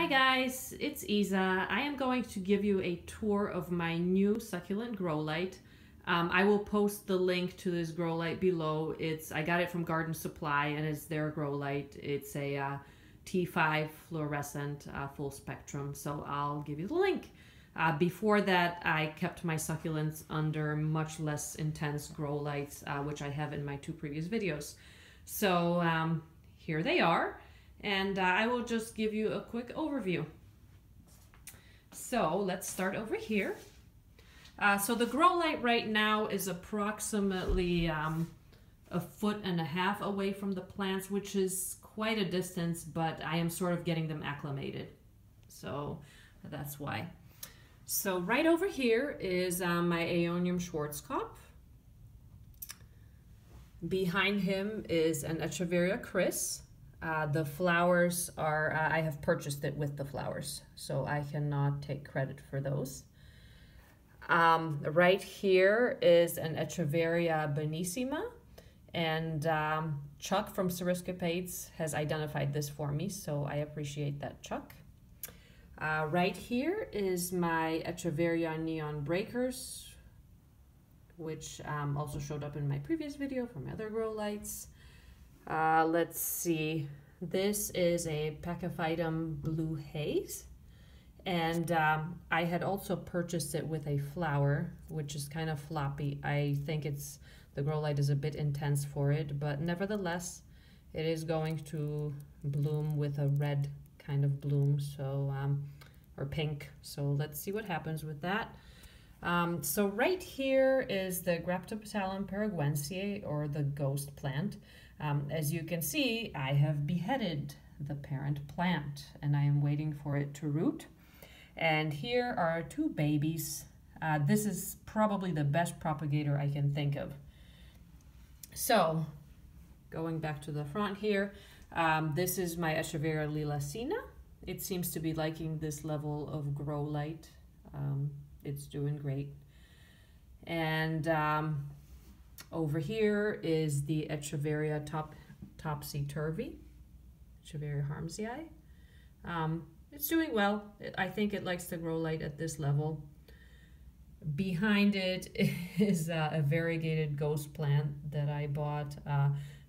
Hi guys, it's Isa. I am going to give you a tour of my new succulent grow light. I will post the link to this grow light below. I got it from Garden Supply and it's their grow light. It's a T5 fluorescent full spectrum, so I'll give you the link. Before that, I kept my succulents under much less intense grow lights, which I have in my two previous videos. So here they are. And I will just give you a quick overview. So let's start over here. So the grow light right now is approximately 1.5 feet away from the plants, which is quite a distance, but I am sort of getting them acclimated. So that's why. So right over here is my Aeonium Schwarzkopf. Behind him is an Echeverria Chris. The flowers are, I have purchased it with the flowers, so I cannot take credit for those. Right here is an Echeverria bonissima, and Chuck from Ceriscapades has identified this for me, so I appreciate that, Chuck. Right here is my Echeverria Neon Breakers, which also showed up in my previous video from other grow lights. Let's see, this is a pachypythum blue haze, and I had also purchased it with a flower, which is kind of floppy. I think the grow light is a bit intense for it, but nevertheless it is going to bloom with a red kind of bloom, so or pink, so let's see what happens with that. So right here is the graptopetalum paraguense, or the ghost plant. As you can see, I have beheaded the parent plant and I am waiting for it to root. And here are two babies. This is probably the best propagator I can think of. So, going back to the front here, this is my Echeverria Lola. It seems to be liking this level of grow light. It's doing great. And over here is the Echeverria topsy-turvy, Echeverria harmsii. It's doing well. I think it likes to grow light at this level. Behind it is a variegated ghost plant that I bought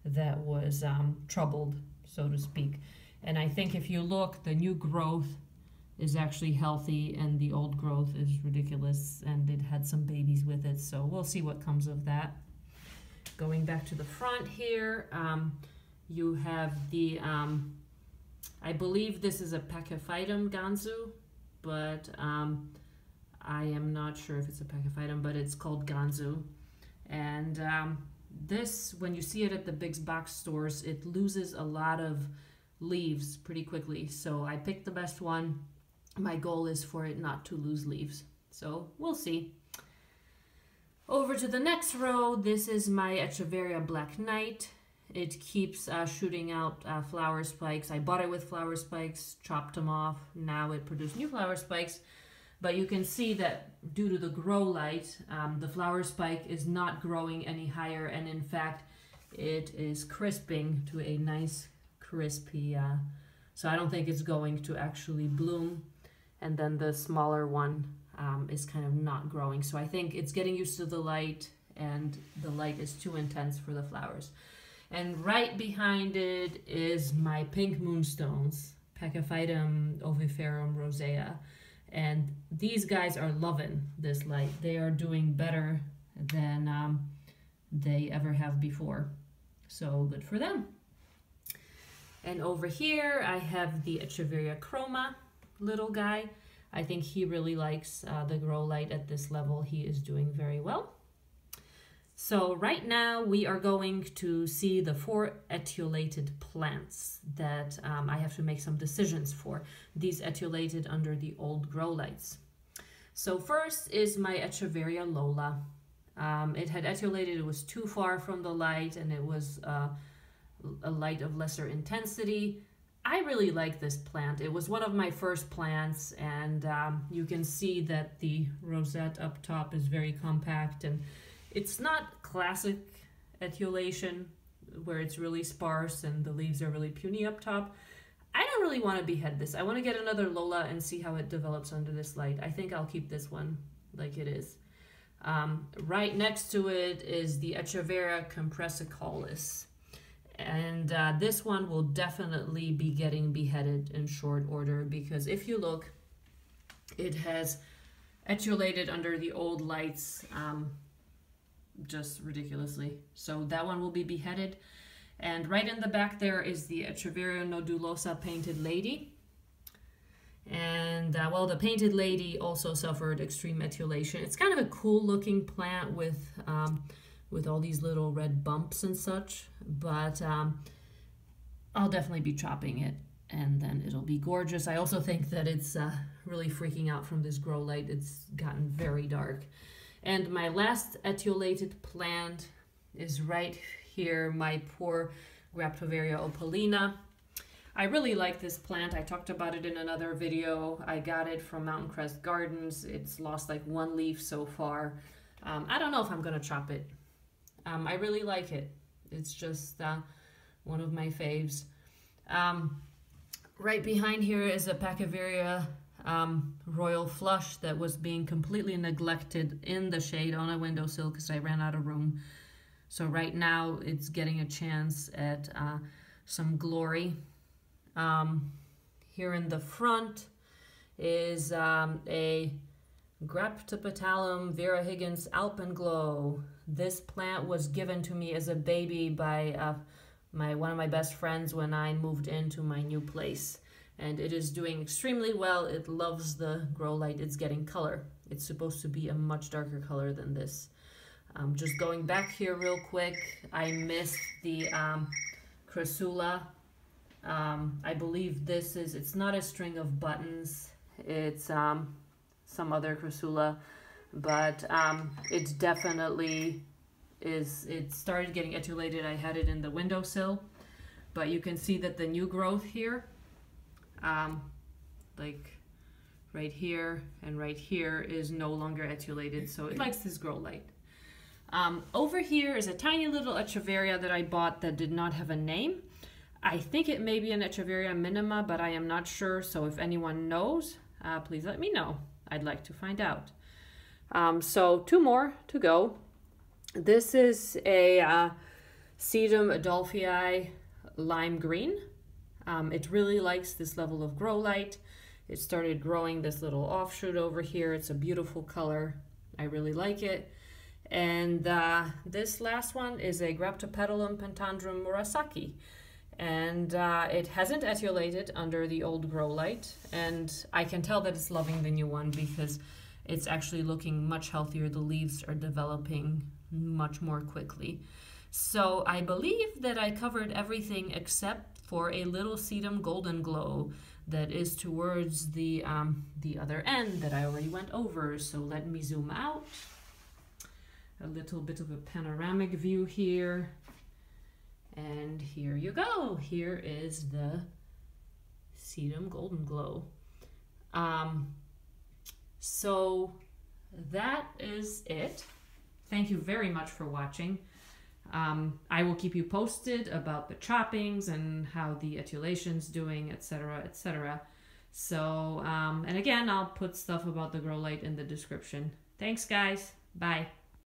that was troubled, so to speak. And I think if you look, the new growth is actually healthy and the old growth is ridiculous, and it had some babies with it, so we'll see what comes of that. Going back to the front here, you have the, I believe this is a pachyphythum Ganzhou, but I am not sure if it's a pachyphythum, but it's called Ganzhou. And this, when you see it at the big box stores, it loses a lot of leaves pretty quickly. So I picked the best one. My goal is for it not to lose leaves. So we'll see. Over to the next row, this is my Echeverria Black Knight. It keeps shooting out flower spikes. I bought it with flower spikes, chopped them off. Now it produced new flower spikes. But you can see that due to the grow light, the flower spike is not growing any higher. And in fact, it is crisping to a nice crispy, so I don't think it's going to actually bloom. And then the smaller one is kind of not growing. So I think it's getting used to the light, and the light is too intense for the flowers. And right behind it is my pink moonstones, Pachyphythum oviferum rosea. And these guys are loving this light. They are doing better than they ever have before. So good for them. And over here I have the Echeverria chroma little guy. I think he really likes the grow light at this level. He is doing very well. So right now we are going to see the 4 etiolated plants that I have to make some decisions for. These etiolated under the old grow lights. So first is my Echeverria Lola. It had etiolated, it was too far from the light, and it was a light of lesser intensity. I really like this plant. It was one of my first plants, and you can see that the rosette up top is very compact, and it's not classic etiolation where it's really sparse and the leaves are really puny up top. I don't really want to behead this. I want to get another Lola and see how it develops under this light. I think I'll keep this one like it is. Right next to it is the Echeverria Compressor Caulis. And this one will definitely be getting beheaded in short order, because if you look, it has etulated under the old lights just ridiculously. So that one will be beheaded. And right in the back there is the Echeverria nodulosa painted lady. And well, the painted lady also suffered extreme etulation. It's kind of a cool looking plant with all these little red bumps and such, but I'll definitely be chopping it, and then it'll be gorgeous. I also think that it's really freaking out from this grow light. It's gotten very dark. And my last etulated plant is right here, my poor Graptoveria opalina. I really like this plant. I talked about it in another video. I got it from Mountain Crest Gardens. It's lost like one leaf so far. I don't know if I'm gonna chop it. I really like it. It's just one of my faves. Right behind here is a pachyveria royal flush that was being completely neglected in the shade on a windowsill because I ran out of room. So right now it's getting a chance at some glory. Here in the front is a graptopetalum Vera Higgins Alpenglow. This plant was given to me as a baby by one of my best friends when I moved into my new place, and it is doing extremely well. It loves the grow light. It's getting color. It's supposed to be a much darker color than this. Just going back here real quick, I missed the crassula. I believe this is, it's not a string of buttons, it's some other crassula, but it's definitely it started getting etulated. I had it in the windowsill, but you can see that the new growth here, like right here and right here, is no longer etulated, so it likes this grow light. Over here is a tiny little Echeverria that I bought that did not have a name. I think it may be an Echeverria minima, but I am not sure, so if anyone knows, please let me know. I'd like to find out. So 2 more to go. This is a Sedum Dollfie lime green. It really likes this level of grow light. It started growing this little offshoot over here. It's a beautiful color. I really like it. And this last one is a graptopetalum pentandrum murasaki. And it hasn't etulated under the old grow light, and I can tell that it's loving the new one because it's actually looking much healthier. The leaves are developing much more quickly. So I believe that I covered everything except for a little Sedum golden glow that is towards the other end that I already went over. So let me zoom out. A little bit of a panoramic view here. And here you go. Here is the Sedum Golden Glow. So that is it. Thank you very much for watching. I will keep you posted about the choppings and how the etulation's doing, etc., etc. So, and again, I'll put stuff about the grow light in the description. Thanks, guys. Bye.